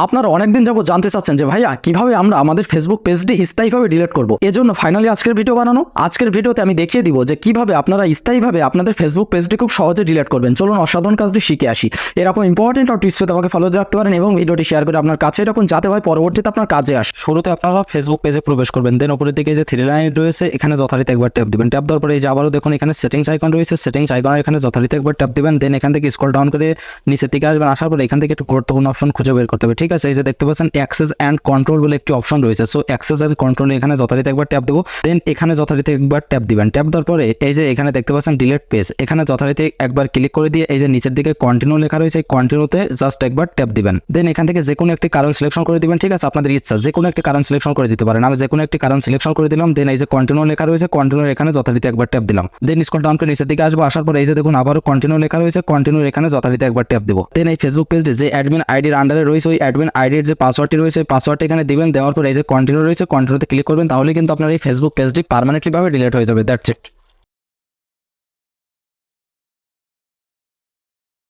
আপনারা অনেকদিন যাবত জানতে চাচ্ছেন যে ভাইয়া কিভাবে আমরা আমাদের ফেসবুক পেজটি স্থায়ীভাবে ডিলিট করব। এজন্য ফাইনালি আজকের ভিডিও বানানো। আজকের ভিডিওতে আমি দেখিয়ে দিব যে কিভাবে আপনারা স্থায়ীভাবে আপনাদের ফেসবুক পেজটি খুব সহজে ডিলিট করবেন। চলুন অসাধারণ কাজটি শিখে আসি। এরকম ইম্পর্টেন্ট আর টিপস পেতে আমাকে ফলো রাখতে পারেন এবং ভিডিওটি শেয়ার করে আপনার কাছে এরকম যাতে হয় পরবর্তীতে আপনার কাজে আসে। শুরুতে আপনারা ফেসবুক পেজে প্রবেশ করবেন, দেন উপরের দিকে যে থ্রি লাইন রয়েছে এখানে যথারীতি একবার ট্যাপ দিবেন। ট্যাপ দেওয়ার পরে এই যে আবারও দেখুন এখানে সেটিংস আইকন রয়েছে, সেটিংস আইকনের এখানে যথারীতি একবার ট্যাপ দিবেন। দেন এখান থেকে স্ক্রল ডাউন করে নিচের দিকে আসবেন, আসার পরে এখান থেকে একটু গুরুত্বপূর্ণ অপশন খুঁজে বের করতে হবে। ঠিক আছে, এই যে দেখতে পাচ্ছেন অ্যাক্সেস অ্যান্ড কন্ট্রোল বলে একটি অপশন রয়েছে। সো অ্যাক্সেস অ্যান্ড কন্ট্রোল এখানে যথারীতি একবার ট্যাপ দেবো, দেন এখানে যথারীতি একবার ট্যাপ দিবেন। ট্যাপ দেওয়ার পরে এই যে এখানে দেখতে পাচ্ছেন ডিলিট পেজ, এখানে যথারীতি একবার ক্লিক করে দিয়ে এই যে নিচের দিকে কন্টিনিউ লেখা রয়েছে, কন্টিনিউতে জাস্ট একবার ট্যাপ দিবেন। দেন এখান থেকে যে কোনো একটি কারণ সিলেকশন করে দিবেন। ঠিক আছে, আপনাদের ইচ্ছা যে কোনো একটি কারণ সিলেকশন করে দিতে পারেন। আমি যে কোনো একটি কারণ সিলেকশন করে দিলাম। দেন এই যে কন্টিনিউ লেখা রয়েছে, কন্টিনিউ এখানে যথারীতি একবার ট্যাপ দিলাম। দেন স্ক্রল ডাউন করে নিচের দিকে আসবো, আসার পরে এই যে দেখুন আবারও কন্টিনিউ লেখা রয়েছে, কন্টিনিউ এখানে যথারীতি একবার ট্যাপ দেবো। দেন এই ফেসবুক পেজটি যে অ্যাডমিন আইডির আন্ডারে রয়েছে ওই অ্যাডমিন আইডির যে পাসওয়ার্ডটি রয়েছে পাসওয়ার্ডটি এখানে দিবেন। দেওয়ার পর এই যে কন্টিনিউ রয়েছে, কন্টিনিউতে ক্লিক করবেন, তাহলে কিন্তু আপনার এই ফেসবুক পেজটি পার্মানেন্টলি ভাবে ডিলিট হয়ে যাবে। That's it.